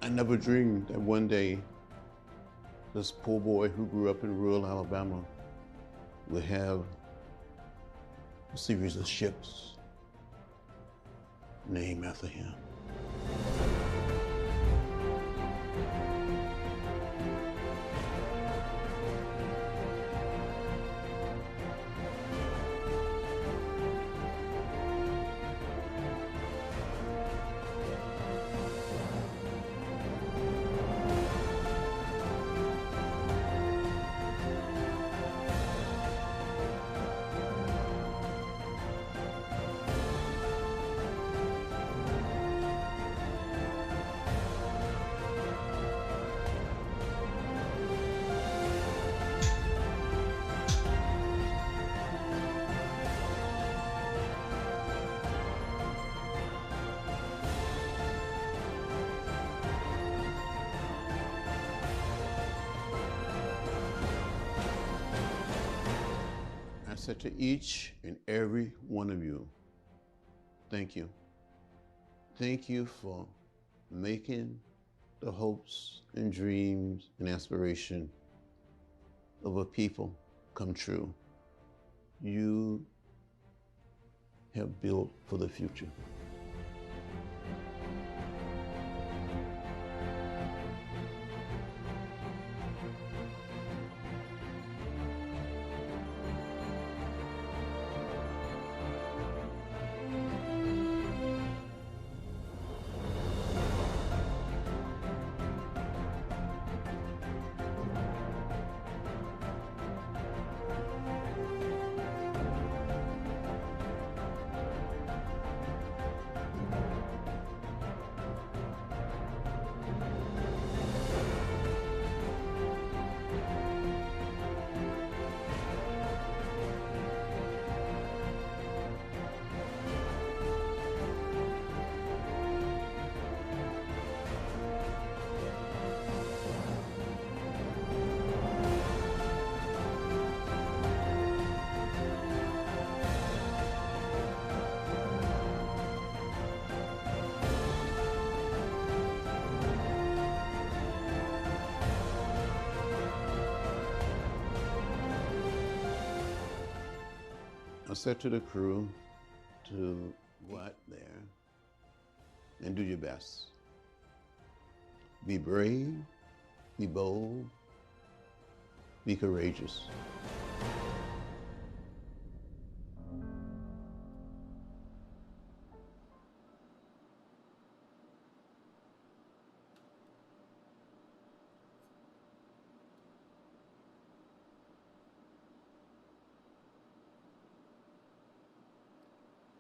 I never dreamed that one day this poor boy who grew up in rural Alabama would have a series of ships named after him. I said to each and every one of you, thank you. Thank you for making the hopes and dreams and aspiration of a people come true. You have built for the future. I said to the crew to go out there and do your best. Be brave, be bold, be courageous.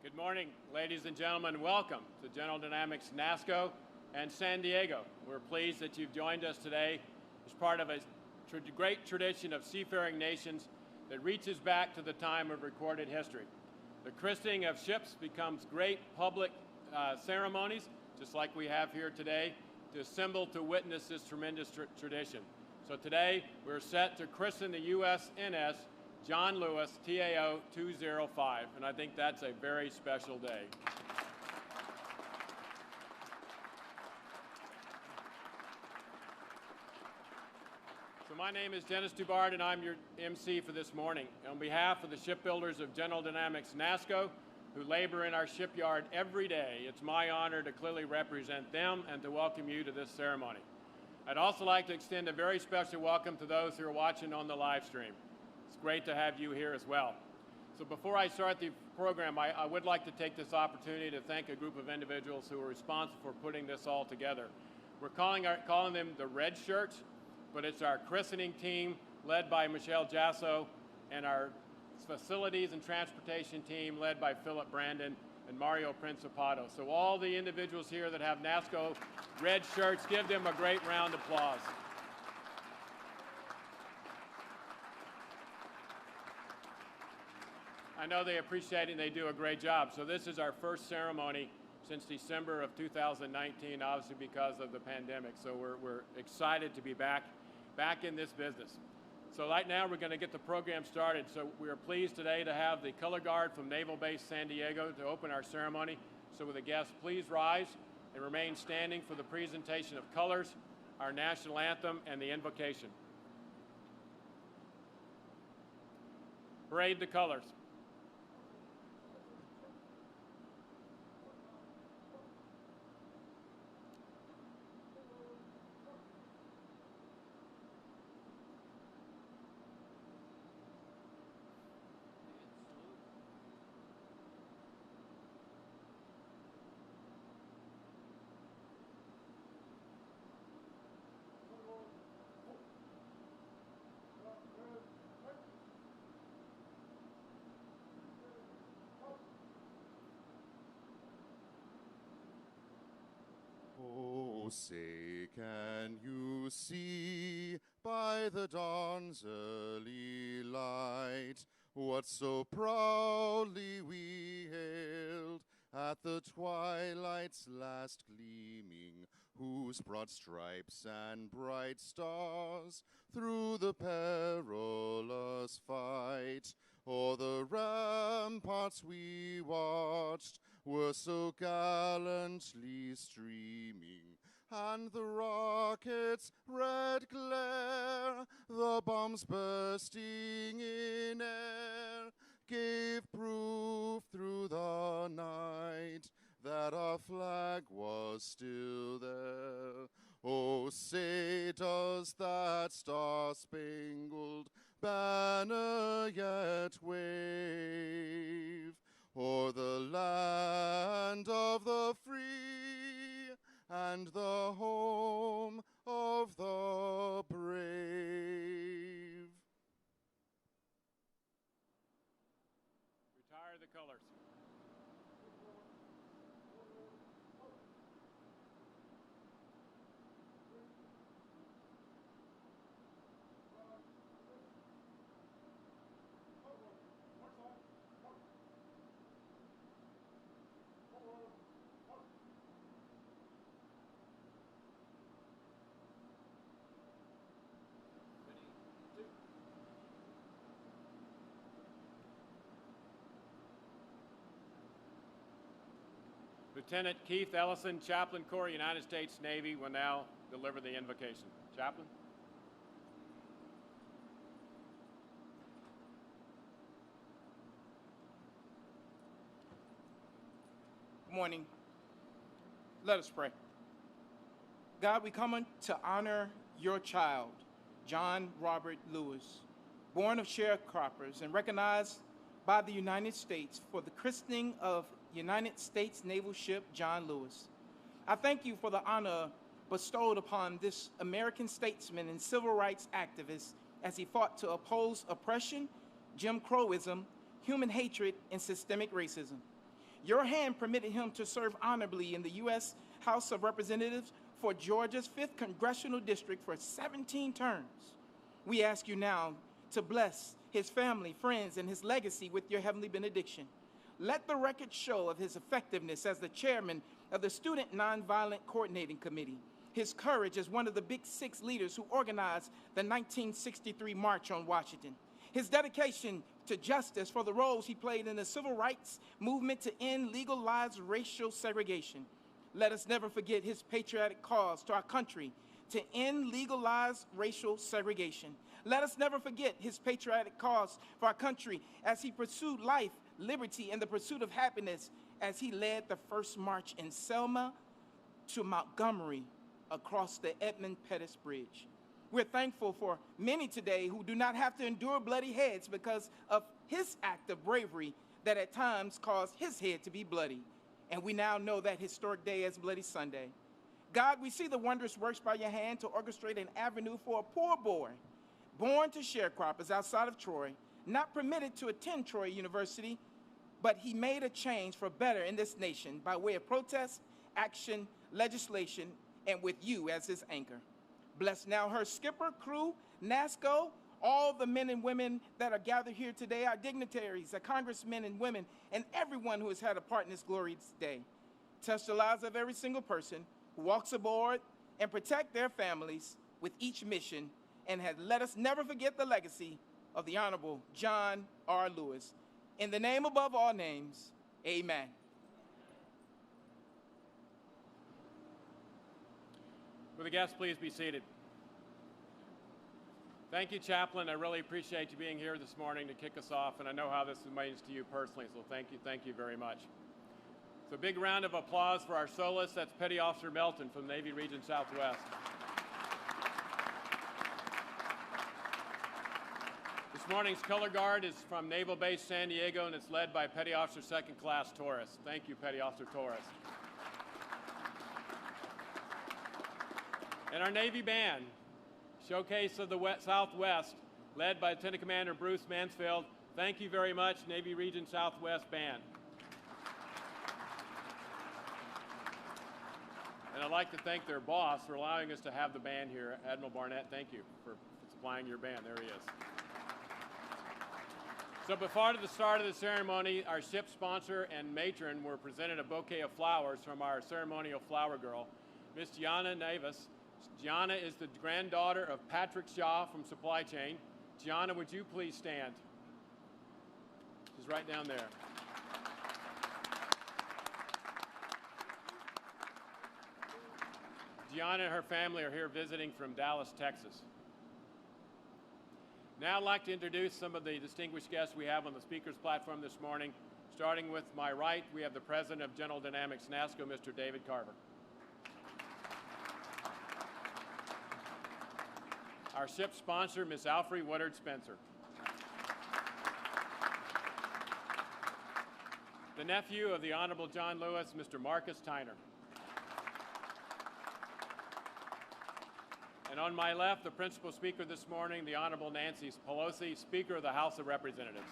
Good morning, ladies and gentlemen. Welcome to General Dynamics NASSCO and San Diego. We're pleased that you've joined us today as part of a great tradition of seafaring nations that reaches back to the time of recorded history. The christening of ships becomes great public ceremonies, just like we have here today, to assemble to witness this tremendous tradition. So today, we're set to christen the USNS John Lewis, TAO 205, and I think that's a very special day. So my name is Dennis Dubard, and I'm your MC for this morning. On behalf of the shipbuilders of General Dynamics NASSCO, who labor in our shipyard every day, it's my honor to clearly represent them and to welcome you to this ceremony. I'd also like to extend a very special welcome to those who are watching on the live stream. It's great to have you here as well. So before I start the program, I would like to take this opportunity to thank a group of individuals who are responsible for putting this all together. We're calling them the Red Shirts, but it's our christening team led by Michelle Jasso and our facilities and transportation team led by Philip Brandon and Mario Principato. So all the individuals here that have NASSCO Red Shirts, give them a great round of applause. I know they appreciate it and they do a great job. So this is our first ceremony since December of 2019, obviously because of the pandemic. So we're excited to be back in this business. So right now we're going to get the program started. So we are pleased today to have the Color Guard from Naval Base San Diego to open our ceremony. So with the guests, please rise and remain standing for the presentation of colors, our national anthem, and the invocation. Parade the colors. Oh, say, can you see by the dawn's early light what so proudly we hailed at the twilight's last gleaming, whose broad stripes and bright stars through the perilous fight o'er the ramparts we watched were so gallantly streaming, and the rockets' red glare, the bombs bursting in air, gave proof through the night that our flag was still there. Oh, say, does that star-spangled banner yet wave o'er the land of the free and the home of the brave? Retire the colors. Lieutenant Keith Ellison, Chaplain Corps, United States Navy, will now deliver the invocation. Chaplain. Good morning. Let us pray. God, we come to honor your child, John Robert Lewis, born of sharecroppers and recognized by the United States for the christening of United States naval ship John Lewis. I thank you for the honor bestowed upon this American statesman and civil rights activist as he fought to oppose oppression, Jim Crowism, human hatred, and systemic racism. Your hand permitted him to serve honorably in the U.S. House of Representatives for Georgia's 5th Congressional District for 17 terms. We ask you now to bless his family, friends, and his legacy with your heavenly benediction. Let the record show of his effectiveness as the chairman of the Student Nonviolent Coordinating Committee, his courage as one of the Big Six leaders who organized the 1963 March on Washington, his dedication to justice for the roles he played in the civil rights movement to end legalized racial segregation. Let us never forget his patriotic cause to our country to end legalized racial segregation. Let us never forget his patriotic cause for our country as he pursued life, liberty, and the pursuit of happiness as he led the first march in Selma to Montgomery across the Edmund Pettus Bridge. We're thankful for many today who do not have to endure bloody heads because of his act of bravery that at times caused his head to be bloody. And we now know that historic day as Bloody Sunday. God, we see the wondrous works by your hand to orchestrate an avenue for a poor boy born to sharecroppers outside of Troy, not permitted to attend Troy University, but he made a change for better in this nation by way of protest, action, legislation, and with you as his anchor. Bless now her skipper, crew, NASSCO, all the men and women that are gathered here today, our dignitaries, our congressmen and women, and everyone who has had a part in this glorious day. Touch the lives of every single person who walks aboard and protect their families with each mission, and let us never forget the legacy of the Honorable John R. Lewis. In the name above all names, amen. Will the guests please be seated? Thank you, Chaplain. I really appreciate you being here this morning to kick us off, and I know how this means to you personally, so thank you very much. So a big round of applause for our soloist. That's Petty Officer Melton from Navy Region Southwest. This morning's color guard is from Naval Base San Diego, and it's led by Petty Officer Second Class Torres. Thank you, Petty Officer Torres. And our Navy Band, Showcase of the Southwest, led by Lieutenant Commander Bruce Mansfield. Thank you very much, Navy Region Southwest Band. And I'd like to thank their boss for allowing us to have the band here. Admiral Barnett, thank you for supplying your band. There he is. So before the start of the ceremony, our ship sponsor and matron were presented a bouquet of flowers from our ceremonial flower girl, Miss Gianna Navis. Gianna is the granddaughter of Patrick Shaw from Supply Chain. Gianna, would you please stand? She's right down there. Gianna and her family are here visiting from Dallas, Texas. Now I'd like to introduce some of the distinguished guests we have on the speaker's platform this morning. Starting with my right, we have the President of General Dynamics NASSCO, Mr. David Carver. Our ship sponsor, Ms. Alfre Woodard Spencer. The nephew of the Honorable John Lewis, Mr. Marcus Tyner. And on my left, the principal speaker this morning, the Honorable Nancy Pelosi, Speaker of the House of Representatives.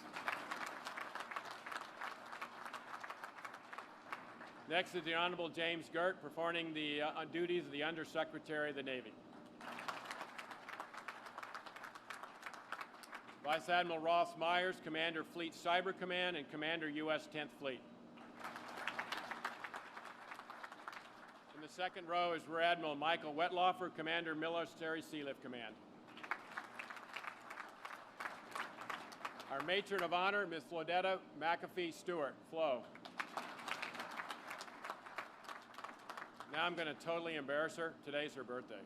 Next is the Honorable James Gertz, performing the duties of the Undersecretary of the Navy. Vice Admiral Ross Myers, Commander Fleet Cyber Command and Commander U.S. 10th Fleet. In the second row is Rear Admiral Michael Wetloffer, Commander Military Sealift Command. Our Matron of Honor, Ms. Flodetta McAfee Stewart, Flo. Now I'm going to totally embarrass her. Today's her birthday.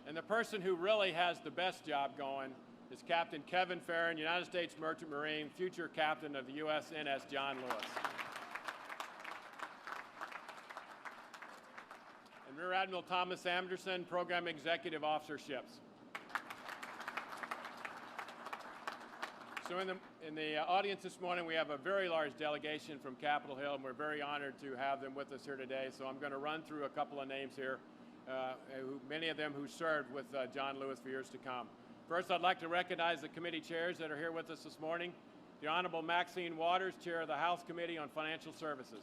And the person who really has the best job going is Captain Kevin Farron, United States Merchant Marine, future captain of the USNS John Lewis. And Rear Admiral Thomas Anderson, Program Executive Officer Ships. So in the audience this morning, we have a very large delegation from Capitol Hill, and we're very honored to have them with us here today. So I'm going to run through a couple of names here. Many of them who served with John Lewis for years to come. First, I'd like to recognize the committee chairs that are here with us this morning. The Honorable Maxine Waters, Chair of the House Committee on Financial Services.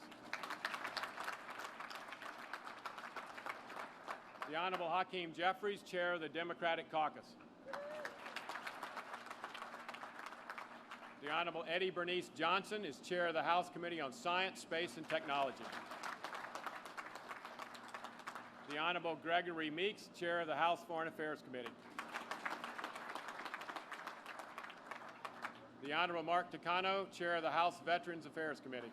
The Honorable Hakeem Jeffries, Chair of the Democratic Caucus. The Honorable Eddie Bernice Johnson is Chair of the House Committee on Science, Space, and Technology. The Honorable Gregory Meeks, Chair of the House Foreign Affairs Committee. The Honorable Mark Takano, Chair of the House Veterans Affairs Committee.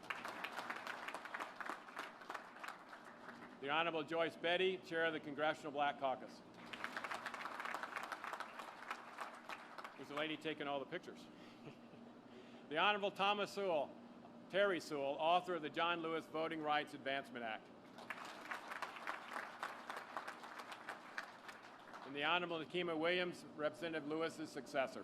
The Honorable Joyce Betty, Chair of the Congressional Black Caucus. There's a lady taking all the pictures. The Honorable Thomas Sewell, Terry Sewell, author of the John Lewis Voting Rights Advancement Act. And the Honorable Nakima Williams, Representative Lewis's successor.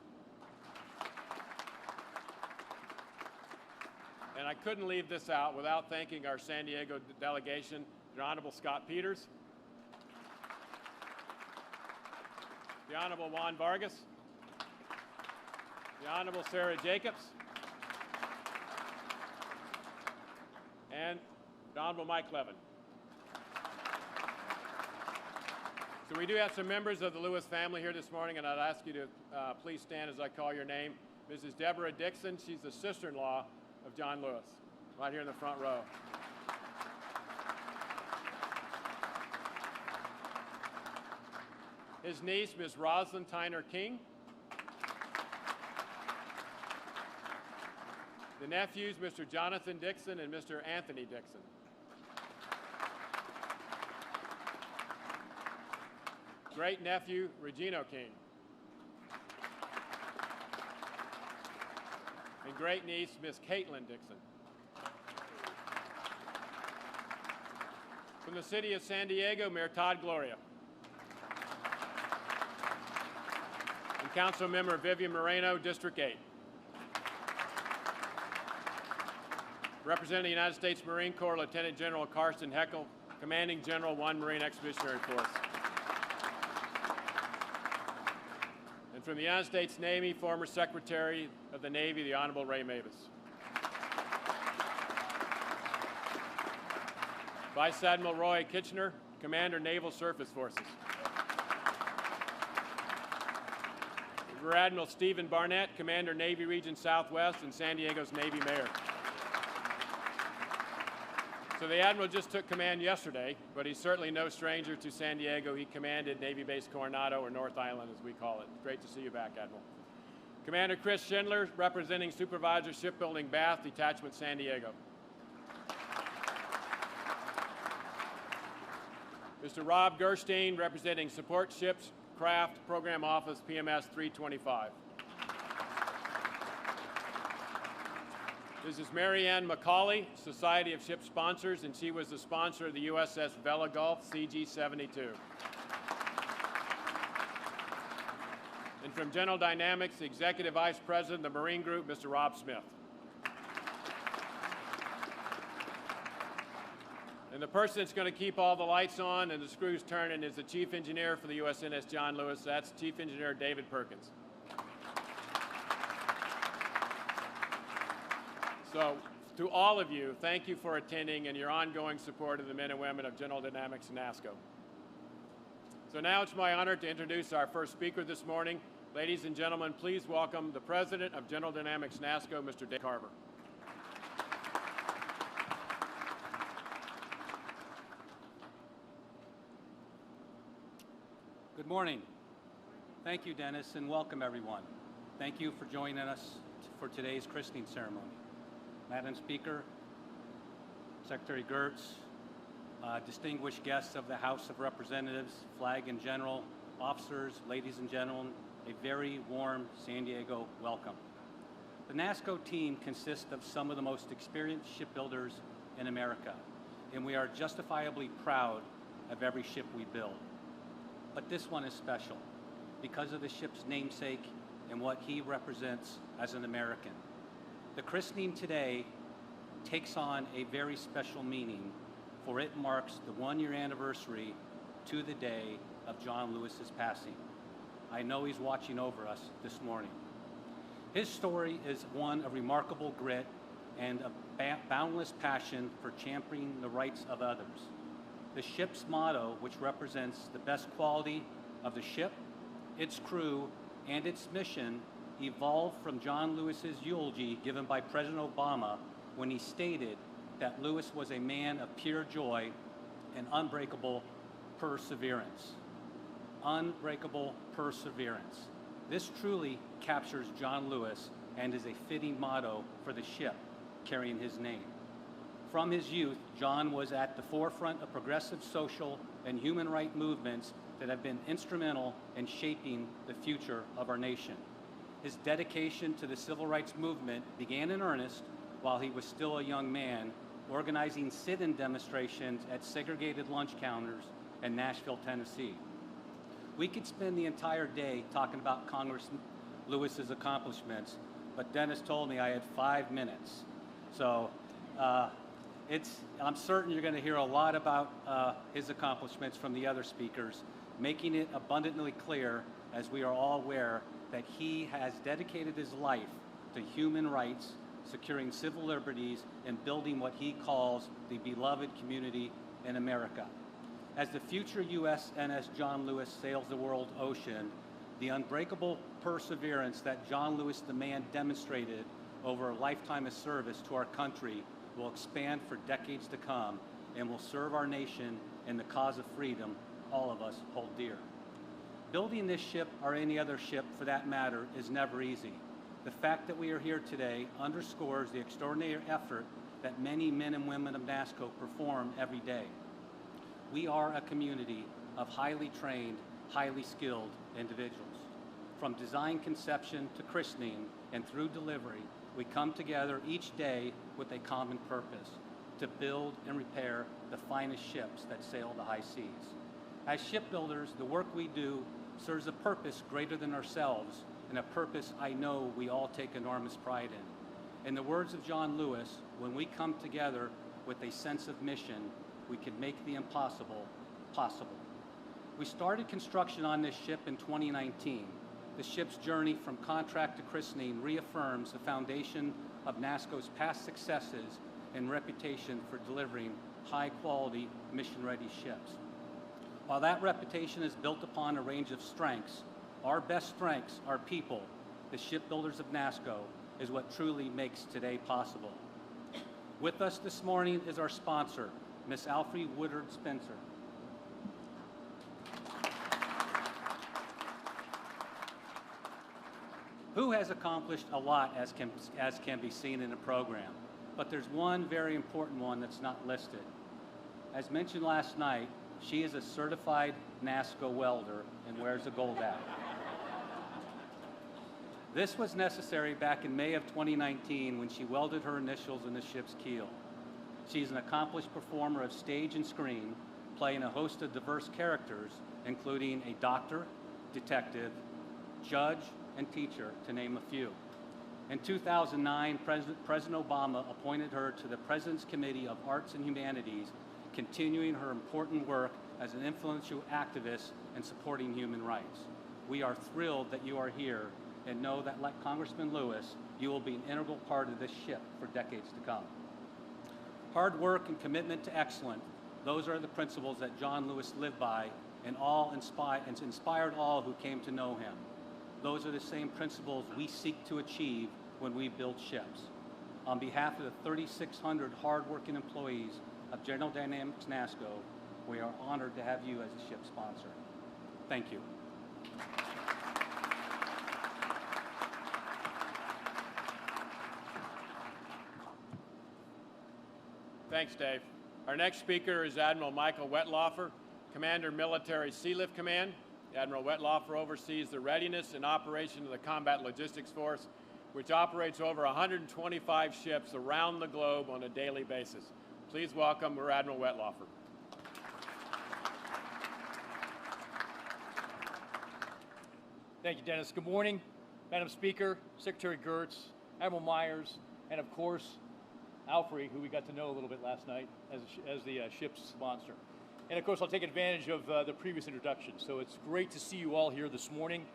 And I couldn't leave this out without thanking our San Diego delegation, the Honorable Scott Peters, the Honorable Juan Vargas, the Honorable Sarah Jacobs, and the Honorable Mike Levin. So we do have some members of the Lewis family here this morning, and I'd ask you to please stand as I call your name. Mrs. Deborah Dixon, she's the sister-in-law of John Lewis, right here in the front row. His niece, Ms. Rosalind Tyner King. The nephews, Mr. Jonathan Dixon and Mr. Anthony Dixon. Great nephew, Regino King. And great niece, Miss Caitlin Dixon. From the city of San Diego, Mayor Todd Gloria. And Council Member Vivian Moreno, District 8. Representing the United States Marine Corps, Lieutenant General Carson Heckel, Commanding General 1 Marine Expeditionary Force. And from the United States Navy, former Secretary of the Navy, the Honorable Ray Mavis. Vice Admiral Roy Kitchener, Commander Naval Surface Forces. Rear Admiral Stephen Barnett, Commander Navy Region Southwest and San Diego's Navy Mayor. So the Admiral just took command yesterday, but he's certainly no stranger to San Diego. He commanded Navy Base Coronado, or North Island as we call it. Great to see you back, Admiral. Commander Chris Schindler, representing Supervisor Shipbuilding Bath, Detachment San Diego. Mr. Rob Gerstein, representing Support Ships Craft Program Office, PMS 325. This is Mary Ann McCauley, Society of Ship Sponsors, and she was the sponsor of the USS Vela Gulf CG-72. And from General Dynamics, the Executive Vice President of the Marine Group, Mr. Rob Smith. And the person that's going to keep all the lights on and the screws turning is the Chief Engineer for the USNS John Lewis. That's Chief Engineer David Perkins. So, to all of you, thank you for attending and your ongoing support of the men and women of General Dynamics NASSCO. So now it's my honor to introduce our first speaker this morning. Ladies and gentlemen, please welcome the President of General Dynamics NASSCO, Mr. Dave Carver. Good morning. Thank you, Dennis, and welcome everyone. Thank you for joining us for today's christening ceremony. Madam Speaker, Secretary Gertz, distinguished guests of the House of Representatives, Flag and General, officers, ladies and gentlemen, a very warm San Diego welcome. The NASSCO team consists of some of the most experienced shipbuilders in America, and we are justifiably proud of every ship we build. But this one is special because of the ship's namesake and what he represents as an American. The christening today takes on a very special meaning, for it marks the one-year anniversary to the day of John Lewis's passing. I know he's watching over us this morning. His story is one of remarkable grit and a boundless passion for championing the rights of others. The ship's motto, which represents the best quality of the ship, its crew, and its mission, evolved from John Lewis's eulogy given by President Obama when he stated that Lewis was a man of pure joy and unbreakable perseverance. Unbreakable perseverance. This truly captures John Lewis and is a fitting motto for the ship carrying his name. From his youth, John was at the forefront of progressive social and human rights movements that have been instrumental in shaping the future of our nation. His dedication to the civil rights movement began in earnest while he was still a young man, organizing sit-in demonstrations at segregated lunch counters in Nashville, Tennessee. We could spend the entire day talking about Congressman Lewis's accomplishments, but Dennis told me I had 5 minutes. So I'm certain you're going to hear a lot about his accomplishments from the other speakers, making it abundantly clear, as we are all aware, that he has dedicated his life to human rights, securing civil liberties, and building what he calls the beloved community in America. As the future USNS John Lewis sails the world ocean, the unbreakable perseverance that John Lewis the man demonstrated over a lifetime of service to our country will expand for decades to come and will serve our nation and the cause of freedom all of us hold dear. Building this ship, or any other ship for that matter, is never easy. The fact that we are here today underscores the extraordinary effort that many men and women of NASSCO perform every day. We are a community of highly trained, highly skilled individuals. From design conception to christening and through delivery, we come together each day with a common purpose: to build and repair the finest ships that sail the high seas. As shipbuilders, the work we do serves a purpose greater than ourselves, and a purpose I know we all take enormous pride in. In the words of John Lewis, when we come together with a sense of mission, we can make the impossible possible. We started construction on this ship in 2019. The ship's journey from contract to christening reaffirms the foundation of NASSCO's past successes and reputation for delivering high-quality, mission-ready ships. While that reputation is built upon a range of strengths, our best strengths are people. The shipbuilders of NASSCO is what truly makes today possible. With us this morning is our sponsor, Miss Alfre Woodard Spencer. Who has accomplished a lot, as can be seen in the program, but there's one very important one that's not listed. As mentioned last night, she is a certified NASSCO welder and wears a gold hat. This was necessary back in May of 2019 when she welded her initials in the ship's keel. She's an accomplished performer of stage and screen, playing a host of diverse characters, including a doctor, detective, judge, and teacher, to name a few. In 2009, President Obama appointed her to the President's Committee of Arts and Humanities, continuing her important work as an influential activist and supporting human rights. We are thrilled that you are here and know that, like Congressman Lewis, you will be an integral part of this ship for decades to come. Hard work and commitment to excellence, those are the principles that John Lewis lived by and inspired all who came to know him. Those are the same principles we seek to achieve when we build ships. On behalf of the 3,600 hard-working employees of General Dynamics NASSCO, we are honored to have you as a ship sponsor. Thank you. Thanks, Dave. Our next speaker is Admiral Michael Wetloffer, Commander, Military Sealift Command. Admiral Wetloffer oversees the readiness and operation of the Combat Logistics Force, which operates over 125 ships around the globe on a daily basis. Please welcome Rear Admiral Wetloffer. Thank you, Dennis. Good morning, Madam Speaker, Secretary Gertz, Admiral Myers, and of course, Alfre, who we got to know a little bit last night as the ship's sponsor. And of course, I'll take advantage of the previous introduction. So it's great to see you all here this morning.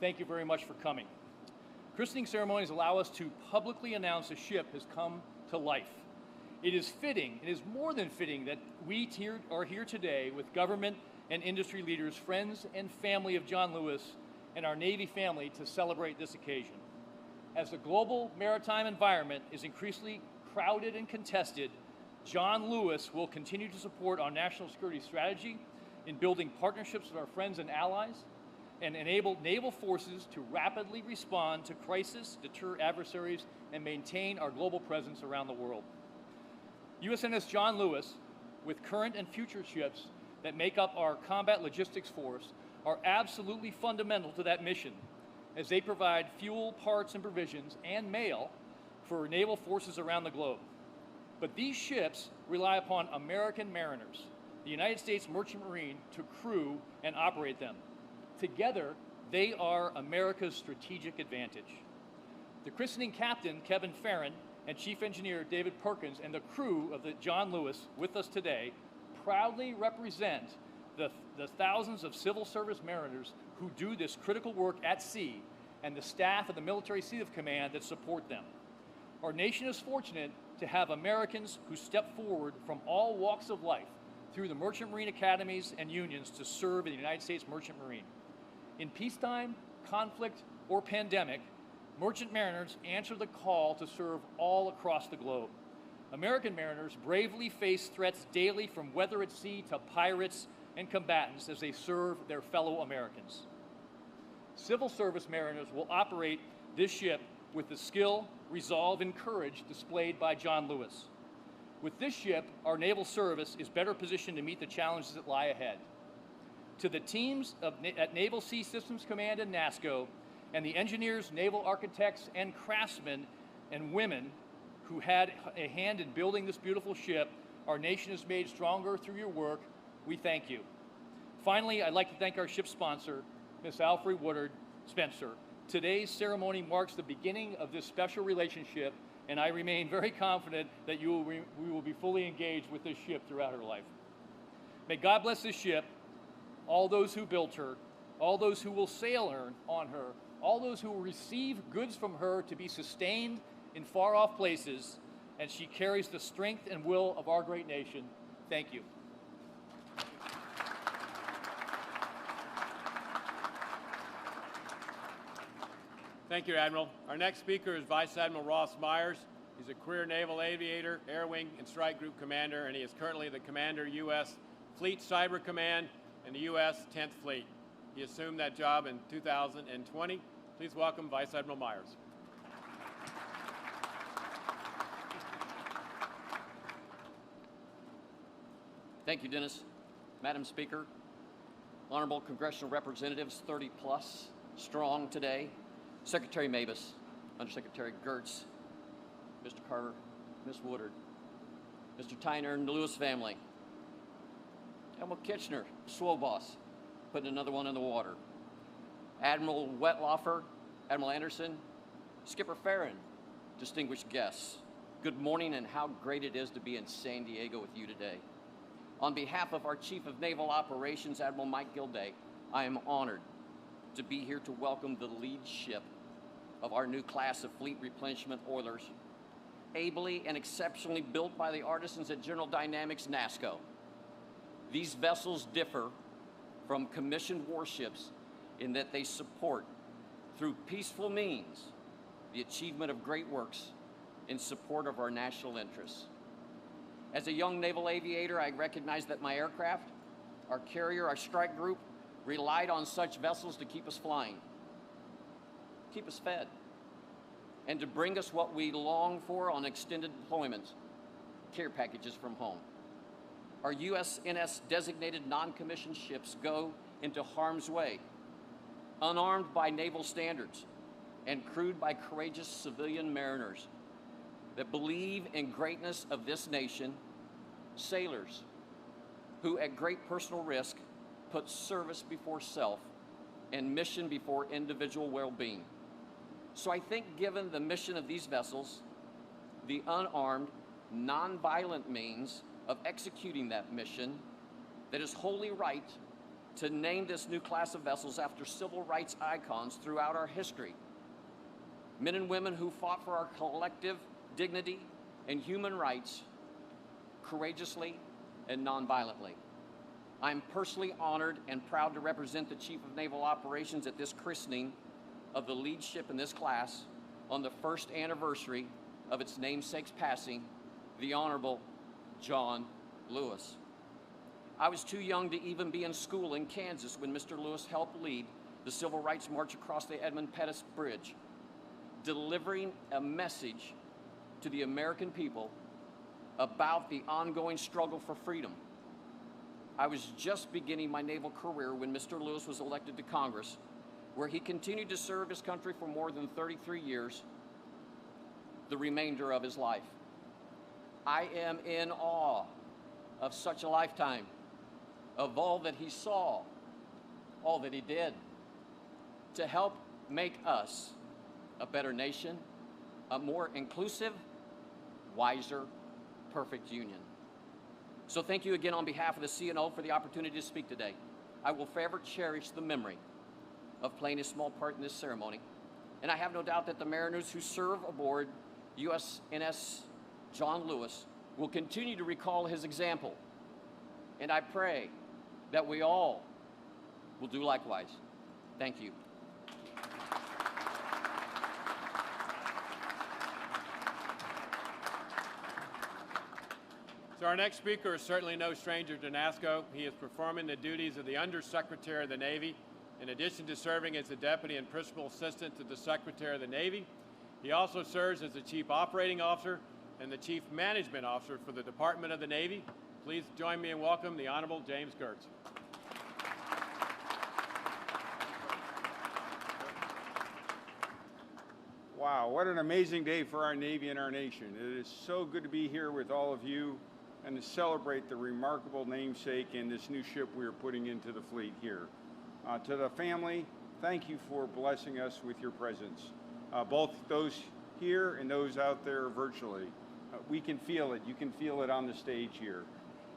Thank you very much for coming. Christening ceremonies allow us to publicly announce a ship has come to life. It is fitting, it is more than fitting, that we are here today with government and industry leaders, friends and family of John Lewis, and our Navy family to celebrate this occasion. As the global maritime environment is increasingly crowded and contested, John Lewis will continue to support our national security strategy in building partnerships with our friends and allies and enable naval forces to rapidly respond to crisis, deter adversaries, and maintain our global presence around the world. USNS John Lewis, with current and future ships that make up our combat logistics force, are absolutely fundamental to that mission, as they provide fuel, parts, and provisions, and mail for naval forces around the globe. But these ships rely upon American mariners, the United States Merchant Marine, to crew and operate them. Together, they are America's strategic advantage. The christening captain, Kevin Farron, and Chief Engineer David Perkins, and the crew of the John Lewis with us today proudly represent the thousands of civil service mariners who do this critical work at sea and the staff of the Military Sealift Command that support them. Our nation is fortunate to have Americans who step forward from all walks of life through the Merchant Marine academies and unions to serve in the United States Merchant Marine. In peacetime, conflict, or pandemic, merchant mariners answer the call to serve all across the globe. American mariners bravely face threats daily, from weather at sea to pirates and combatants, as they serve their fellow Americans. Civil service mariners will operate this ship with the skill, resolve, and courage displayed by John Lewis. With this ship, our naval service is better positioned to meet the challenges that lie ahead. To the teams at Naval Sea Systems Command and NASSCO, and the engineers, naval architects, and craftsmen and women who had a hand in building this beautiful ship our nation is made stronger through your work, we thank you. Finally, I'd like to thank our ship sponsor, Ms. Alfre Woodard Spencer. Today's ceremony marks the beginning of this special relationship, and I remain very confident that we will be fully engaged with this ship throughout her life. May God bless this ship, all those who built her, all those who will sail on her, all those who will receive goods from her to be sustained in far-off places, and she carries the strength and will of our great nation. Thank you. Thank you, Admiral. Our next speaker is Vice Admiral Ross Myers. He's a career naval aviator, Air Wing, and Strike Group Commander, and he is currently the Commander, U.S. Fleet Cyber Command and the U.S. 10th Fleet. He assumed that job in 2020. Please welcome Vice Admiral Myers. Thank you, Dennis. Madam Speaker, honorable congressional representatives, 30 plus strong today, Secretary Mavis, Undersecretary Gertz, Mr. Carver, Ms. Woodard, Mr. Tyner, and the Lewis family, Admiral Kitchener, SWO boss, putting another one in the water, Admiral Wetloffer, Admiral Anderson, Skipper Farron, distinguished guests, good morning, and how great it is to be in San Diego with you today. On behalf of our Chief of Naval Operations, Admiral Mike Gilday, I am honored to be here to welcome the lead ship of our new class of fleet replenishment oilers, ably and exceptionally built by the artisans at General Dynamics NASSCO. These vessels differ from commissioned warships in that they support, through peaceful means, the achievement of great works in support of our national interests. As a young naval aviator, I recognize that my aircraft, our carrier, our strike group, relied on such vessels to keep us flying, keep us fed, and to bring us what we long for on extended deployments, care packages from home. Our USNS designated non-commissioned ships go into harm's way, unarmed by naval standards and crewed by courageous civilian mariners that believe in greatness of this nation, sailors who at great personal risk put service before self and mission before individual well-being. So I think given the mission of these vessels, the unarmed, non-violent means of executing that mission, that is wholly right to name this new class of vessels after civil rights icons throughout our history. Men and women who fought for our collective dignity and human rights courageously and non-violently. I'm personally honored and proud to represent the Chief of Naval Operations at this christening of the lead ship in this class on the first anniversary of its namesake's passing, the Honorable John Lewis. I was too young to even be in school in Kansas when Mr. Lewis helped lead the Civil Rights March across the Edmund Pettus Bridge, delivering a message to the American people about the ongoing struggle for freedom. I was just beginning my naval career when Mr. Lewis was elected to Congress, where he continued to serve his country for more than 33 years, the remainder of his life. I am in awe of such a lifetime, of all that he saw, all that he did, to help make us a better nation, a more inclusive, wiser, perfect union. So thank you again on behalf of the CNO for the opportunity to speak today. I will forever cherish the memory of playing a small part in this ceremony, and I have no doubt that the mariners who serve aboard USNS John Lewis will continue to recall his example, and I pray that we all will do likewise. Thank you. So our next speaker is certainly no stranger to NASSCO. He is performing the duties of the Undersecretary of the Navy. In addition to serving as the Deputy and Principal Assistant to the Secretary of the Navy, He also serves as the Chief Operating Officer and the Chief Management Officer for the Department of the Navy. Please join me in welcome the Honorable James Gertz. Wow, what an amazing day for our Navy and our nation. It is so good to be here with all of you and to celebrate the remarkable namesake and this new ship we are putting into the fleet here. To the family, thank you for blessing us with your presence, both those here and those out there virtually. We can feel it. You can feel it on the stage here.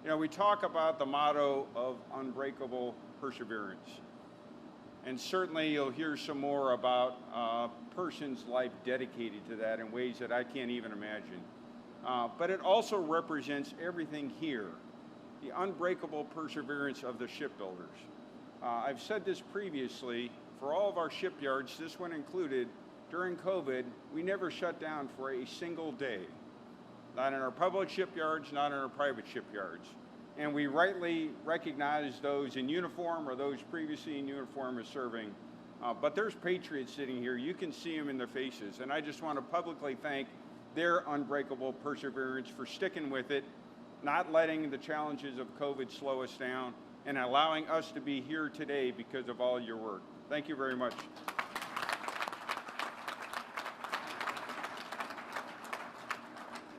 You know, we talk about the motto of unbreakable perseverance. And certainly you'll hear some more about a person's life dedicated to that in ways that I can't even imagine. But it also represents everything here, the unbreakable perseverance of the shipbuilders. I've said this previously, for all of our shipyards, this one included, during COVID, we never shut down for a single day. Not in our public shipyards, not in our private shipyards. And we rightly recognize those in uniform or those previously in uniform as serving. But there's patriots sitting here. You can see them in their faces. And I just want to publicly thank their unbreakable perseverance for sticking with it, not letting the challenges of COVID slow us down, and allowing us to be here today because of all your work. Thank you very much.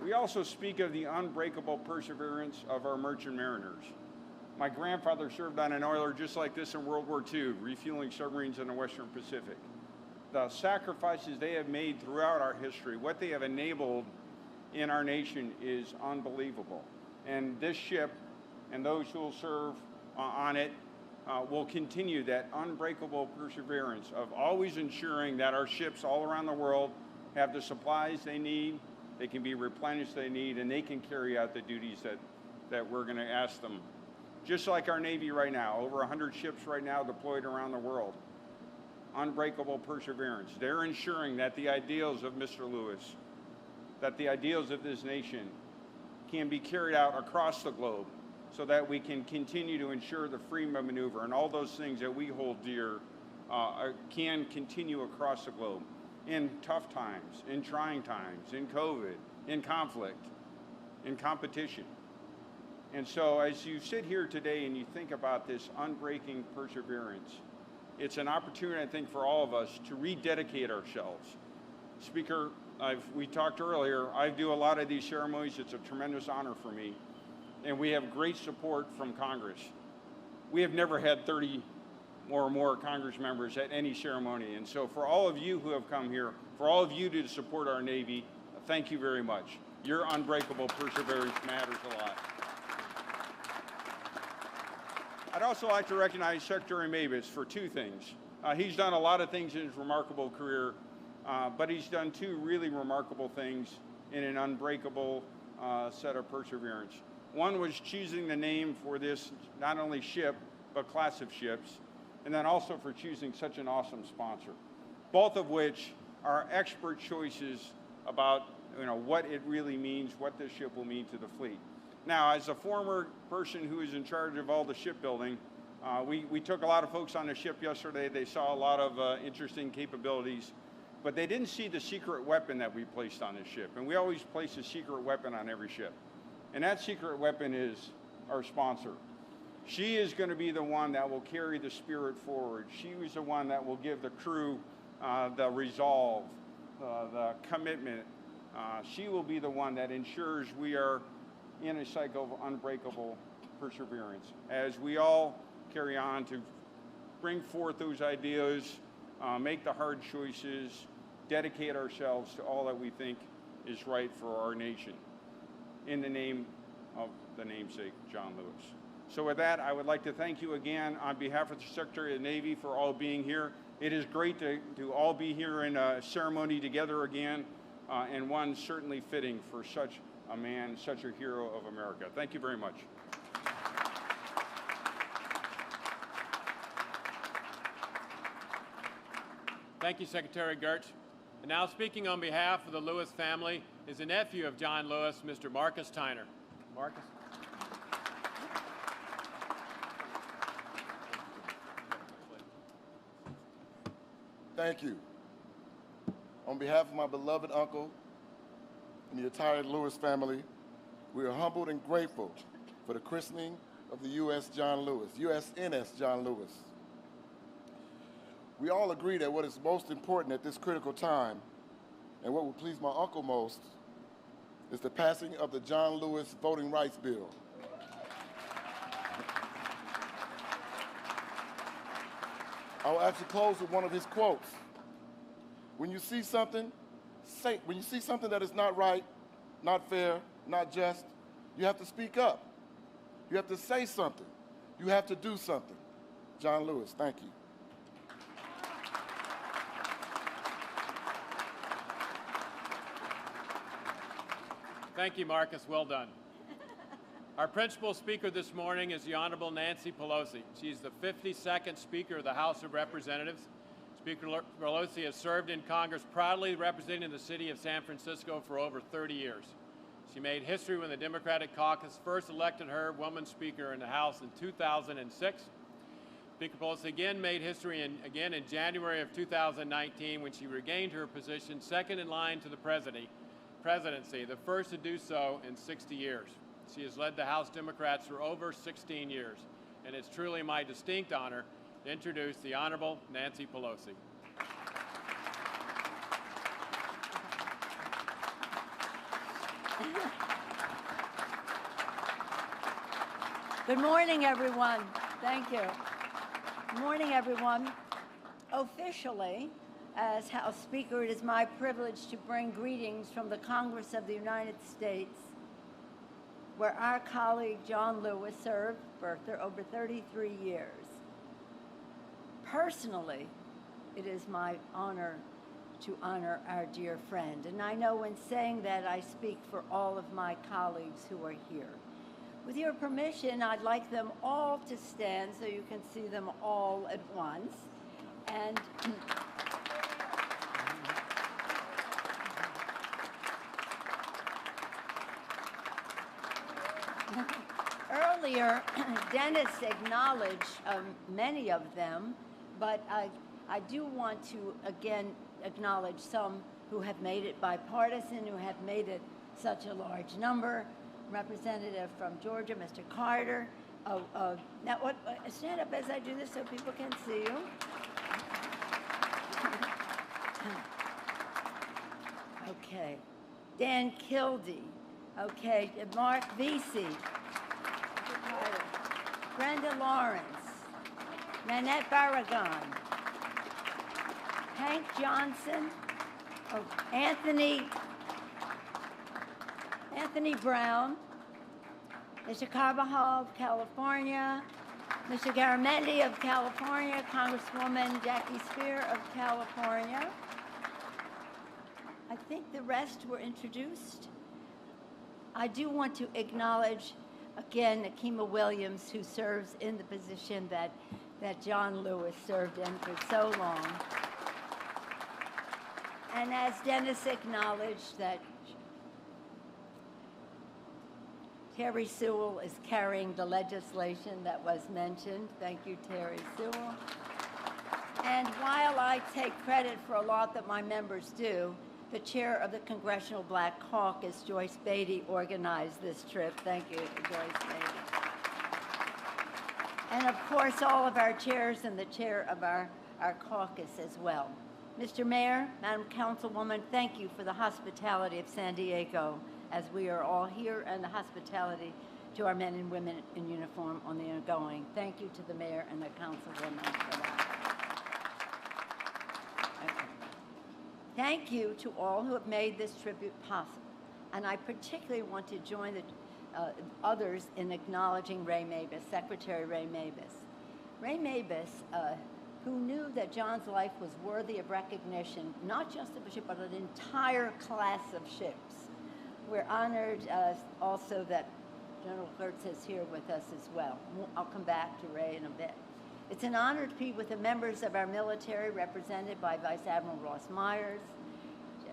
We also speak of the unbreakable perseverance of our merchant mariners. My grandfather served on an oiler just like this in World War II, refueling submarines in the Western Pacific. The sacrifices they have made throughout our history, what they have enabled in our nation is unbelievable. And this ship and those who will serve on it will continue that unbreakable perseverance of always ensuring that our ships all around the world have the supplies they need, they can be replenished they need, and they can carry out the duties that we're going to ask them. Just like our Navy right now, over 100 ships right now deployed around the world. Unbreakable perseverance. They're ensuring that the ideals of Mr. Lewis, that the ideals of this nation can be carried out across the globe so that we can continue to ensure the freedom of maneuver and all those things that we hold dear can continue across the globe. In tough times, in trying times, in COVID, in conflict, in competition. And so as you sit here today and you think about this unbreaking perseverance, it's an opportunity, I think, for all of us to rededicate ourselves. Speaker, we talked earlier, I do a lot of these ceremonies. It's a tremendous honor for me. And we have great support from Congress. We have never had 30 or more Congress members at any ceremony. And so for all of you who have come here, for all of you to support our Navy, thank you very much. Your unbreakable perseverance matters a lot. I'd also like to recognize Secretary Mavis for two things. He's done a lot of things in his remarkable career, but he's done two really remarkable things in an unbreakable set of perseverance. One was choosing the name for this not only ship, but class of ships, and then also for choosing such an awesome sponsor, both of which are expert choices about what it really means, what this ship will mean to the fleet. Now, as a former person who is in charge of all the shipbuilding, we took a lot of folks on the ship yesterday. They saw a lot of interesting capabilities, but they didn't see the secret weapon that we placed on this ship. And we always place a secret weapon on every ship. And that secret weapon is our sponsor. She is going to be the one that will carry the spirit forward. She was the one that will give the crew the resolve, the commitment. She will be the one that ensures we are in a cycle of unbreakable perseverance as we all carry on to bring forth those ideas, make the hard choices, dedicate ourselves to all that we think is right for our nation in the name of the namesake, John Lewis. So with that, I would like to thank you again on behalf of the Secretary of the Navy for all being here. It is great to all be here in a ceremony together again, and one certainly fitting for such a man, such a hero of America. Thank you very much. Thank you, Secretary Gertz. And now speaking on behalf of the Lewis family is a nephew of John Lewis, Mr. Marcus Tyner. Marcus. Thank you. On behalf of my beloved uncle and the entire Lewis family, we are humbled and grateful for the christening of the USNS John Lewis. We all agree that what is most important at this critical time, and what will please my uncle most, is the passing of the John Lewis Voting Rights Bill. I will actually close with one of his quotes. When you see something that is not right, not fair, not just, you have to speak up. You have to say something. You have to do something. John Lewis, thank you. Thank you, Marcus. Well done. Our principal speaker this morning is the Honorable Nancy Pelosi. She's the 52nd Speaker of the House of Representatives. Speaker Pelosi has served in Congress proudly representing the city of San Francisco for over 30 years. She made history when the Democratic caucus first elected her woman speaker in the House in 2006. Speaker Pelosi again made history in January of 2019 when she regained her position second in line to the presidency, the first to do so in 60 years. She has led the House Democrats for over 16 years, and it's truly my distinct honor to introduce the Honorable Nancy Pelosi. Good morning, everyone. Thank you. Good morning, everyone. Officially, as House Speaker, it is my privilege to bring greetings from the Congress of the United States, where our colleague John Lewis served for over 33 years. Personally, it is my honor to honor our dear friend. And I know in saying that, I speak for all of my colleagues who are here. With your permission, I'd like them all to stand so you can see them all at once. And earlier, Dennis acknowledged many of them, but I do want to again acknowledge some who have made it bipartisan, who have made it such a large number. Representative from Georgia, Mr. Carter. Now, stand up as I do this so people can see you. Okay. Dan Kildee. Okay. Mark Vesey. Brenda Lawrence. Nanette Barragan. Hank Johnson. Anthony Brown, Mr. Carvajal of California, Mr. Garamendi of California, Congresswoman Jackie Spear of California. I think the rest were introduced. I do want to acknowledge, again, Akima Williams, who serves in the position that John Lewis served in for so long. And as Dennis acknowledged, that Terry Sewell is carrying the legislation that was mentioned. Thank you, Terry Sewell. And while I take credit for a lot that my members do, the chair of the Congressional Black Caucus, Joyce Beatty, organized this trip. Thank you, Joyce Beatty. And of course, all of our chairs and the chair of our caucus as well. Mr. Mayor, Madam Councilwoman, thank you for the hospitality of San Diego as we are all here, and the hospitality to our men and women in uniform on the ongoing. Thank you to the mayor and the councilwoman for that. Okay. Thank you to all who have made this tribute possible. And I particularly want to join the others in acknowledging Ray Mabus, Secretary Ray Mabus. Ray Mabus, who knew that John's life was worthy of recognition, not just of a ship, but an entire class of ships. We're honored also that General Gertz is here with us as well. I'll come back to Ray in a bit. It's an honor to be with the members of our military represented by Vice Admiral Ross Myers,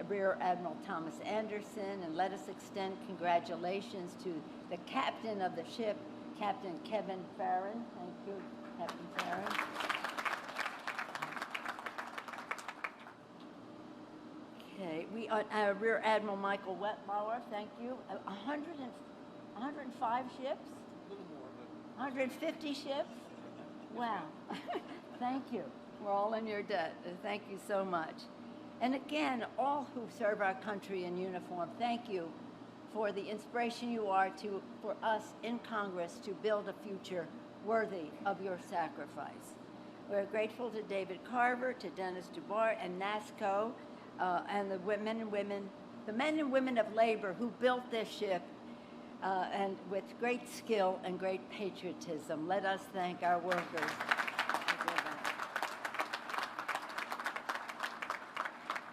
Rear Admiral Thomas Anderson, and let us extend congratulations to the captain of the ship, Captain Kevin Farron. Thank you, Captain Farron. Rear Admiral Michael Wetloffer, thank you. 105 ships? A little more, but 150 ships? Wow. Thank you. We're all in your debt. Thank you so much. And again, all who serve our country in uniform, thank you for the inspiration you are for us in Congress to build a future worthy of your sacrifice. We're grateful to David Carver, to Dennis Dubart, and NASSCO, and the men and women of labor who built this ship, and with great skill and great patriotism. Let us thank our workers.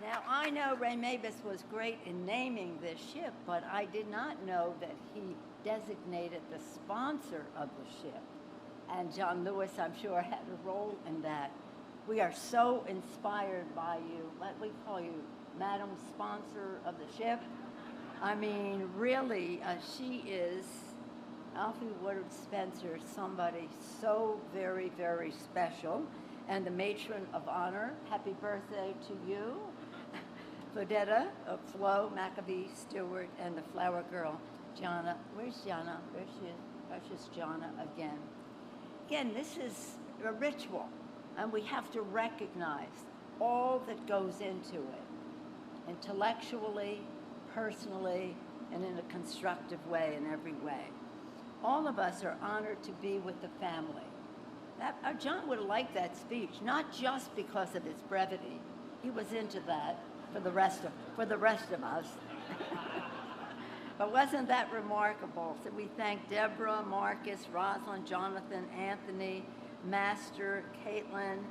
Now, I know Ray Mabus was great in naming this ship, but I did not know that he designated the sponsor of the ship. And John Lewis, I'm sure, had a role in that. We are so inspired by you. Let me call you Madam Sponsor of the ship. I mean, really, she is, Alfre Woodard Spencer, somebody so very, very special. And the matron of honor, happy birthday to you. Fodetta, Flo, Maccabee, Stewart, and the flower girl, Jana. Where's Jana? There she is. Precious Jana again. Again, this is a ritual, and we have to recognize all that goes into it, intellectually, personally, and in a constructive way in every way. All of us are honored to be with the family. John would have liked that speech, not just because of its brevity. He was into that for the rest of us. But wasn't that remarkable? So we thank Deborah, Marcus, Rosalind, Jonathan, Anthony, Master, Caitlin,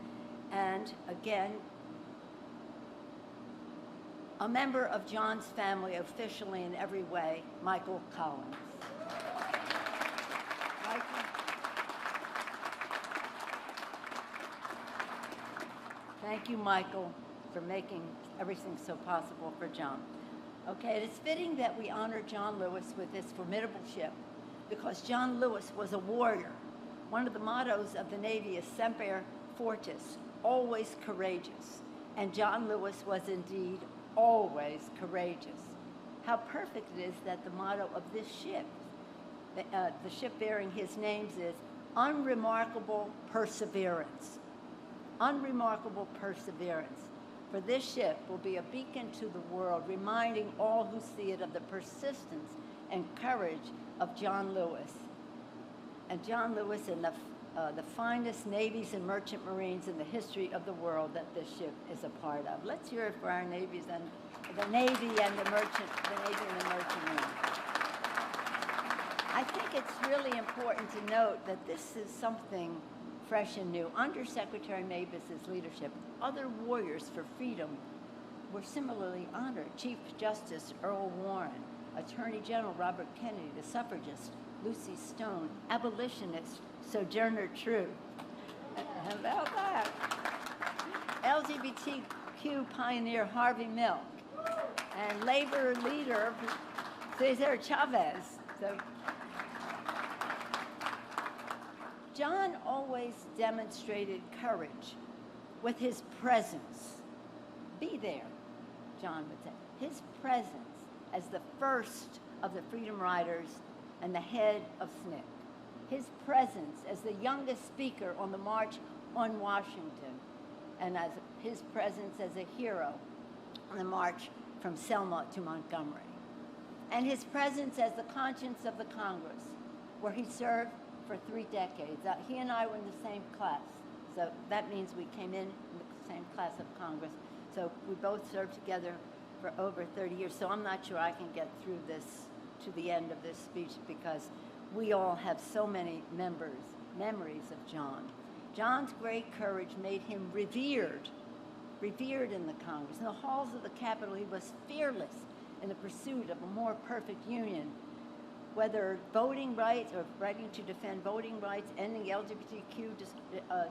and again, a member of John's family officially in every way, Michael Collins. Michael. Thank you, Michael, for making everything so possible for John. Okay, it is fitting that we honor John Lewis with this formidable ship because John Lewis was a warrior. One of the mottos of the Navy is Semper Fortis, always courageous. And John Lewis was indeed always courageous. How perfect it is that the motto of this ship, the ship bearing his names, is unremarkable perseverance. Unremarkable perseverance. For this ship will be a beacon to the world, reminding all who see it of the persistence and courage of John Lewis. And John Lewis and the finest navies and merchant marines in the history of the world that this ship is a part of. Let's hear it for our navies and the Navy and the Navy and the merchant marines. I think it's really important to note that this is something fresh and new. Under Secretary Mabus's leadership, other warriors for freedom were similarly honored. Chief Justice Earl Warren, Attorney General Robert Kennedy, the suffragist Lucy Stone, abolitionist Sojourner Truth. How about that? LGBTQ pioneer Harvey Milk, and labor leader Cesar Chavez. So, John always demonstrated courage with his presence. Be there, John would say. His presence as the first of the Freedom Riders and the head of SNCC. His presence as the youngest speaker on the March on Washington, and as his presence as a hero on the march from Selma to Montgomery. And his presence as the conscience of the Congress, where he served for 3 decades. He and I were in the same class, so that means we came in the same class of Congress. So we both served together for over 30 years, so I'm not sure I can get through this to the end of this speech because we all have so many memories of John. John's great courage made him revered in the Congress. In the halls of the Capitol, he was fearless in the pursuit of a more perfect union, whether voting rights or fighting to defend voting rights, ending LGBTQ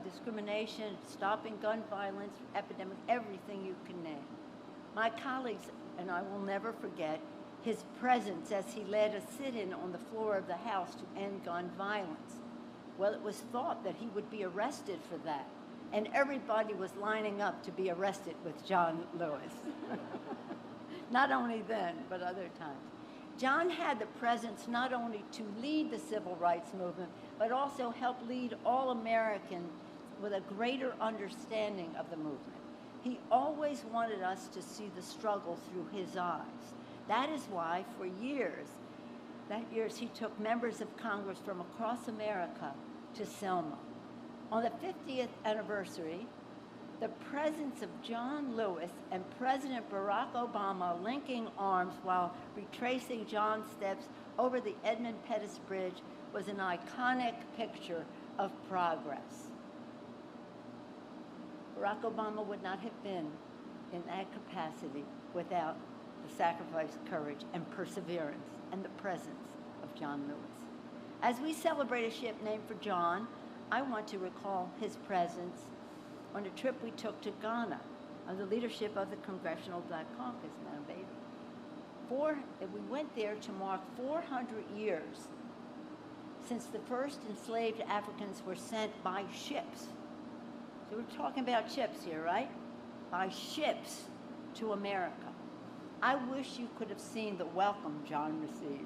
discrimination, stopping gun violence, epidemic, everything you can name. My colleagues and I will never forget his presence as he led a sit-in on the floor of the House to end gun violence. Well, it was thought that he would be arrested for that, and everybody was lining up to be arrested with John Lewis. not only then, but other times. John had the presence not only to lead the civil rights movement, but also help lead all Americans with a greater understanding of the movement. He always wanted us to see the struggle through his eyes. That is why, for years, he took members of Congress from across America to Selma. On the 50th anniversary, the presence of John Lewis and President Barack Obama linking arms while retracing John's steps over the Edmund Pettus Bridge was an iconic picture of progress. Barack Obama would not have been in that capacity without the sacrifice, courage, and perseverance and the presence of John Lewis. As we celebrate a ship named for John, I want to recall his presence on a trip we took to Ghana under the leadership of the Congressional Black Caucus, Madam Baby. We went there to mark 400 years since the first enslaved Africans were sent by ships. So we're talking about ships here, right? By ships to America. I wish you could have seen the welcome John received.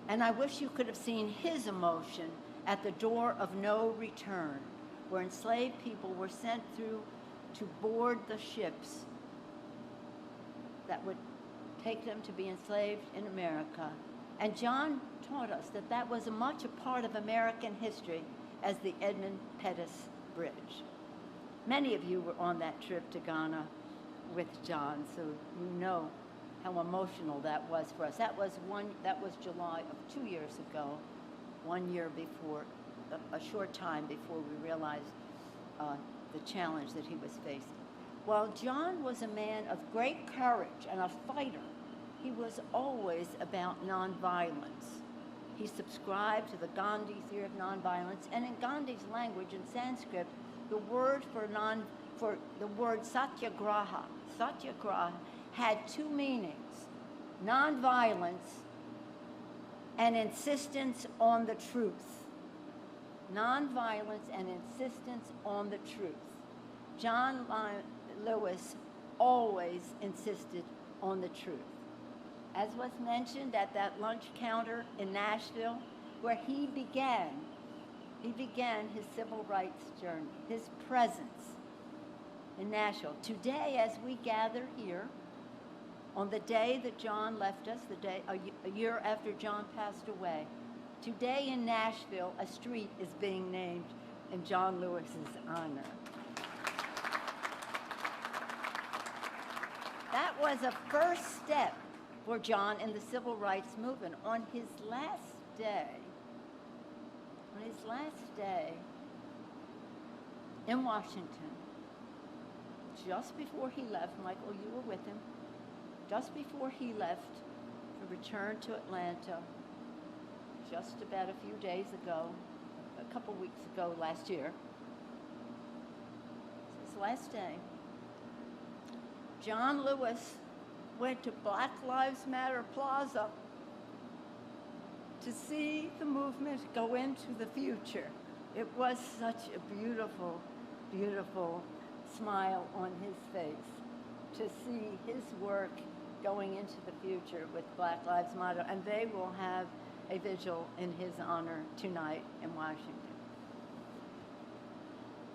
And I wish you could have seen his emotion at the door of no return, where enslaved people were sent through to board the ships that would take them to be enslaved in America. And John taught us that that was much a part of American history as the Edmund Pettus Bridge. Many of you were on that trip to Ghana with John, so you know how emotional that was for us. That was July of 2 years ago, 1 year before, a short time before we realized the challenge that he was facing. While John was a man of great courage and a fighter, he was always about nonviolence. He subscribed to the Gandhi theory of nonviolence, and in Gandhi's language, in Sanskrit, the word for the word satyagraha had two meanings: nonviolence and insistence on the truth. Nonviolence and insistence on the truth. John Lewis always insisted on the truth. As was mentioned at that lunch counter in Nashville, where he began his civil rights journey, his presence in Nashville. Today, as we gather here, on the day that John left us, a year after John passed away, today in Nashville, a street is being named in John Lewis's honor. That was a first step for John in the civil rights movement. On his last day in Washington, just before he left, Michael, you were with him, just before he left to return to Atlanta, just about a few days ago, a couple weeks ago last year, his last day, John Lewis went to Black Lives Matter Plaza to see the movement go into the future. It was such a beautiful, beautiful smile on his face to see his work going into the future with Black Lives Matter, and they will have a vigil in his honor tonight in Washington.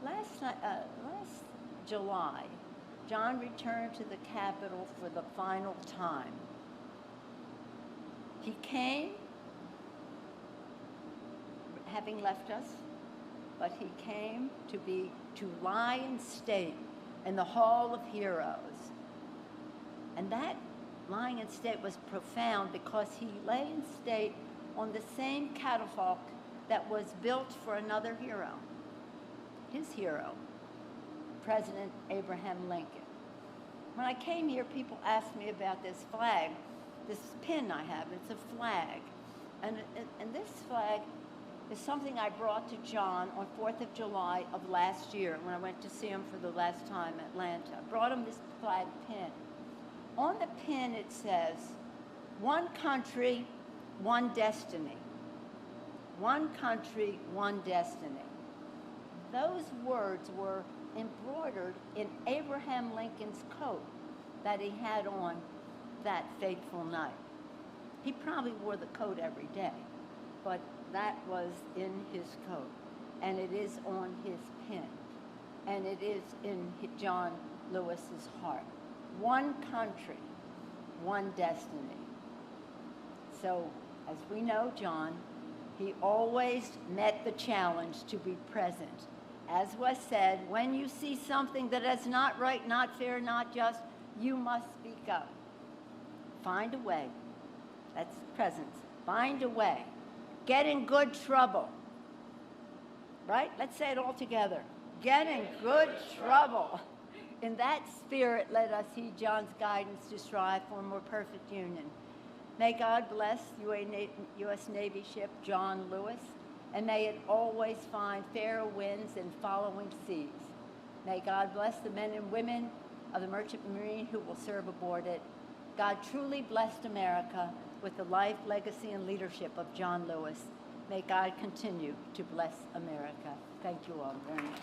Last July, John returned to the Capitol for the final time. He came, having left us, but he came to lie in state in the Hall of Heroes. And that lying in state was profound because he lay in state on the same catafalque that was built for another hero, his hero, President Abraham Lincoln. When I came here, people asked me about this flag, this pin I have. It's a flag. And this flag is something I brought to John on 4th of July of last year when I went to see him for the last time in Atlanta. I brought him this flag pin. On the pin it says, "One country, one destiny." One country, one destiny. Those words were embroidered in Abraham Lincoln's coat. that he had on that fateful night. He probably wore the coat every day, but that was in his coat, and it is on his pin, and it is in John Lewis's heart. One country, one destiny. So, as we know John, he always met the challenge to be present. As was said, when you see something that is not right, not fair, not just, you must speak up. Find a way. That's presence. Find a way. Get in good trouble. Right? Let's say it all together. Get in good trouble. In that spirit, let us heed John's guidance to strive for a more perfect union. May God bless U.S. Navy ship John Lewis, and may it always find fair winds and following seas. May God bless the men and women of the Merchant Marine who will serve aboard it. God truly blessed America with the life, legacy, and leadership of John Lewis. May God continue to bless America. Thank you all very much.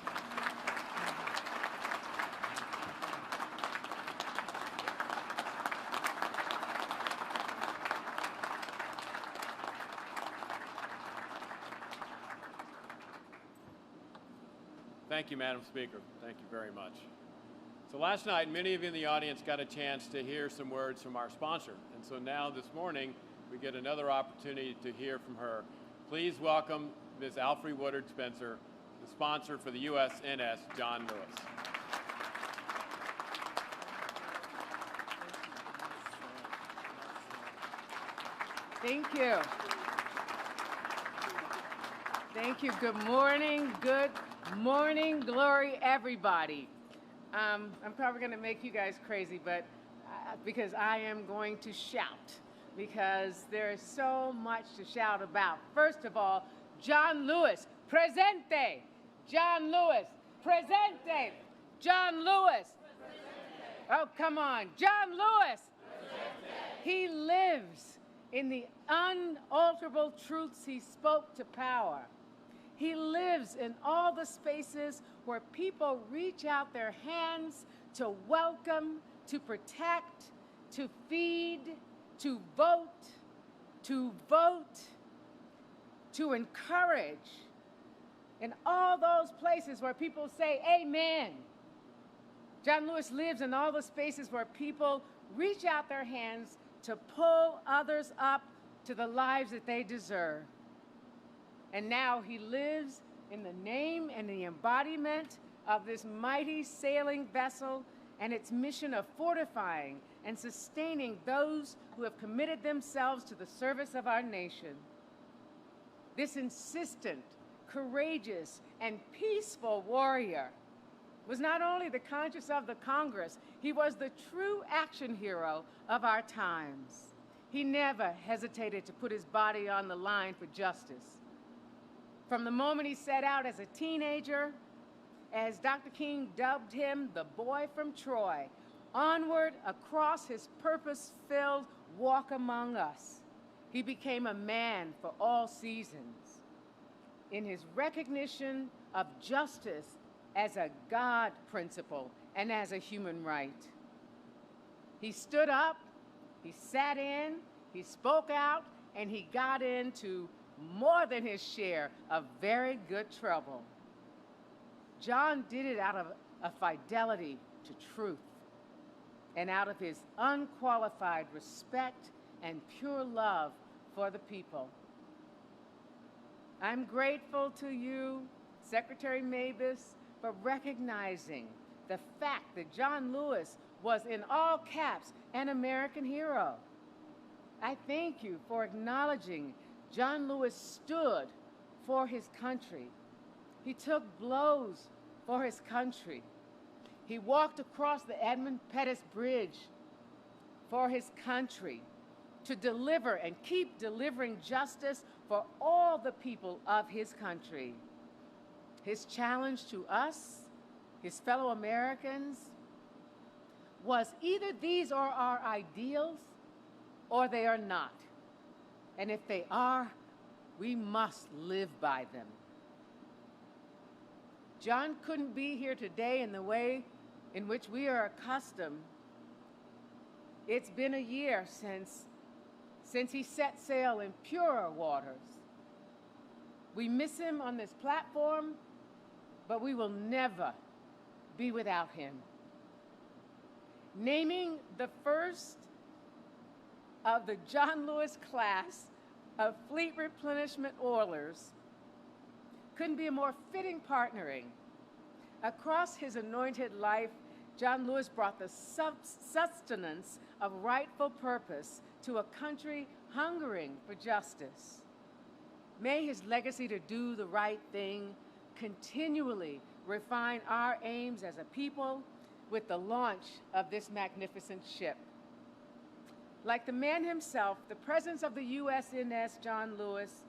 Thank you, Madam Speaker. Thank you very much. So last night, many of you in the audience got a chance to hear some words from our sponsor. And so now this morning, we get another opportunity to hear from her. Please welcome Ms. Alfre Woodard Spencer, the sponsor for the USNS John Lewis. Thank you. Thank you. Good morning. Good morning, glory, everybody. I'm probably going to make you guys crazy, but because I am going to shout, because there is so much to shout about. First of all, John Lewis, presente. John Lewis, presente. John Lewis. Presente. Oh, come on. John Lewis. Presente. He lives in the unalterable truths he spoke to power. He lives in all the spaces where people reach out their hands to welcome, to protect, to feed, to vote, to encourage. In all those places where people say, amen. John Lewis lives in all the spaces where people reach out their hands to pull others up to the lives that they deserve. And now he lives in the name and the embodiment of this mighty sailing vessel and its mission of fortifying and sustaining those who have committed themselves to the service of our nation. This insistent, courageous, and peaceful warrior was not only the conscience of the Congress, he was the true action hero of our times. He never hesitated to put his body on the line for justice. From the moment he set out as a teenager, as Dr. King dubbed him the boy from Troy, onward across his purpose-filled walk among us, he became a man for all seasons. In his recognition of justice as a God principle and as a human right. He stood up, he sat in, he spoke out, and he got into more than his share of very good trouble. John did it out of a fidelity to truth and out of his unqualified respect and pure love for the people. I'm grateful to you, Secretary Mabus, for recognizing the fact that John Lewis was, in all caps, an American hero. I thank you for acknowledging John Lewis stood for his country. He took blows for his country. He walked across the Edmund Pettus Bridge for his country to deliver and keep delivering justice for all the people of his country. His challenge to us, his fellow Americans, was either these are our ideals or they are not. And if they are, we must live by them. John couldn't be here today in the way in which we are accustomed It's been a year since he set sail in purer waters. We miss him on this platform, but we will never be without him. Naming the first of the John Lewis class of fleet replenishment oilers couldn't be a more fitting partnering. Across his anointed life, John Lewis brought the sustenance of rightful purpose to a country hungering for justice. May his legacy to do the right thing continually refine our aims as a people with the launch of this magnificent ship. Like the man himself, the presence of the USNS John Lewis,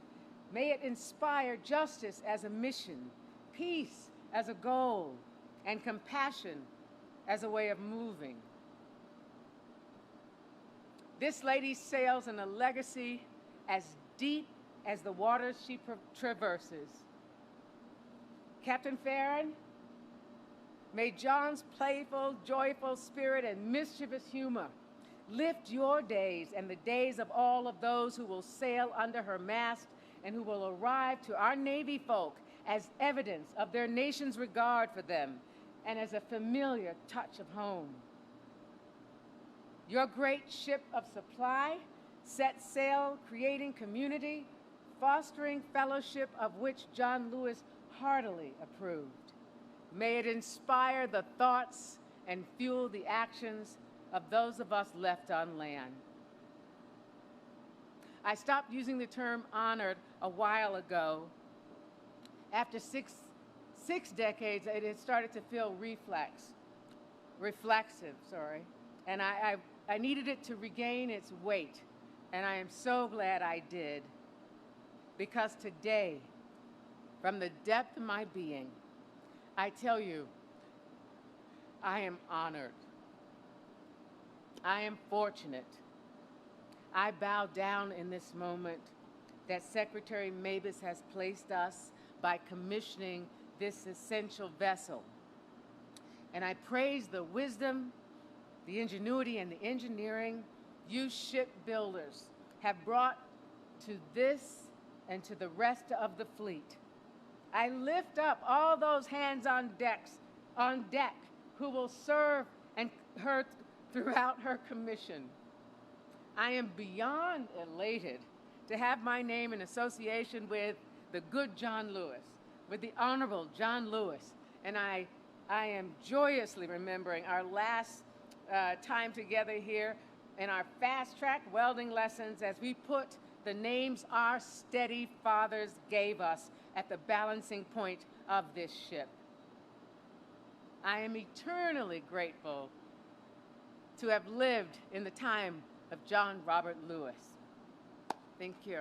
may it inspire justice as a mission, peace as a goal, and compassion as a way of moving. This lady sails in a legacy as deep as the waters she traverses. Captain Farron, may John's playful, joyful spirit and mischievous humor lift your days and the days of all of those who will sail under her mast and who will arrive to our Navy folk as evidence of their nation's regard for them and as a familiar touch of home. Your great ship of supply set sail, creating community, fostering fellowship of which John Lewis heartily approved. May it inspire the thoughts and fuel the actions of those of us left on land. I stopped using the term honored a while ago. After six decades, it had started to feel reflexive, and I needed it to regain its weight, and I am so glad I did, because today, from the depth of my being, I tell you, I am honored. I am fortunate. I bow down in this moment that Secretary Mabus has placed us by commissioning this essential vessel. And I praise the wisdom, the ingenuity, and the engineering you shipbuilders have brought to this and to the rest of the fleet. I lift up all those hands on deck who will serve her throughout her commission. I am beyond elated to have my name in association with the good John Lewis, with the Honorable John Lewis, and I am joyously remembering our last time together here in our fast-track welding lessons as we put the names our steady fathers gave us at the balancing point of this ship. I am eternally grateful to have lived in the time of John Robert Lewis. Thank you.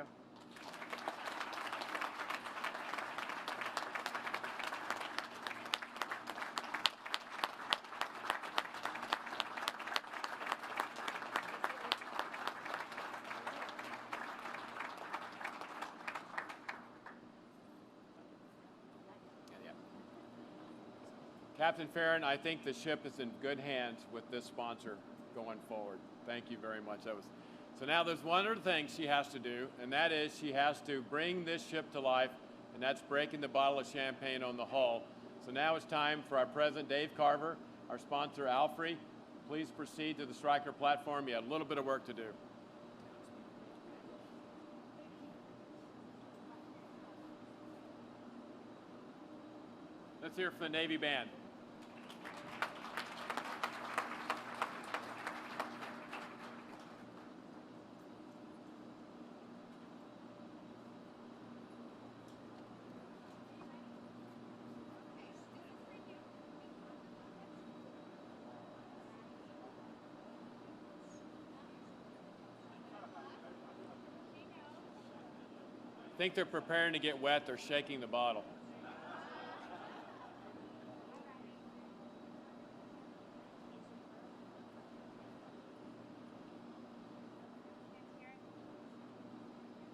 Captain Farron, I think the ship is in good hands with this sponsor going forward. Thank you very much. So now there's one other thing she has to do, and that is she has to bring this ship to life, and that's breaking the bottle of champagne on the hull. So now it's time for our President, Dave Carver, our sponsor, Alfre. Please proceed to the striker platform. You have a little bit of work to do. Let's hear from the Navy Band. I think they're preparing to get wet. They're shaking the bottle.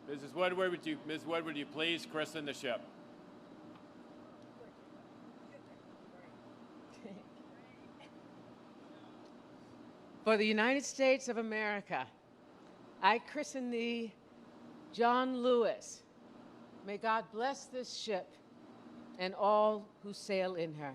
Ms. Woodward, would you please christen the ship? For the United States of America, I christen thee, John Lewis. May God bless this ship and all who sail in her.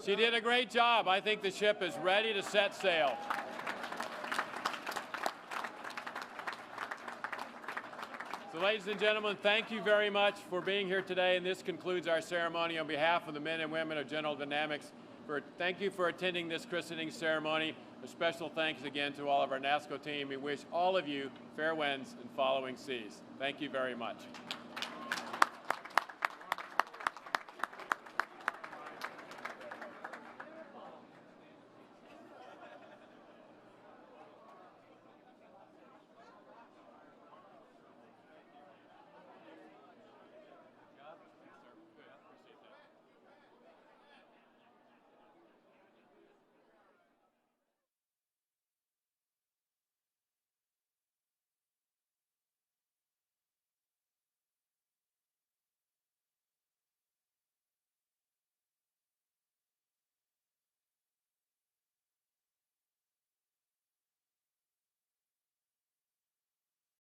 She did a great job. I think the ship is ready to set sail. So, ladies and gentlemen, thank you very much for being here today, and this concludes our ceremony. On behalf of the men and women of General Dynamics, thank you for attending this christening ceremony. A special thanks again to all of our NASSCO team. We wish all of you fair winds and following seas. Thank you very much.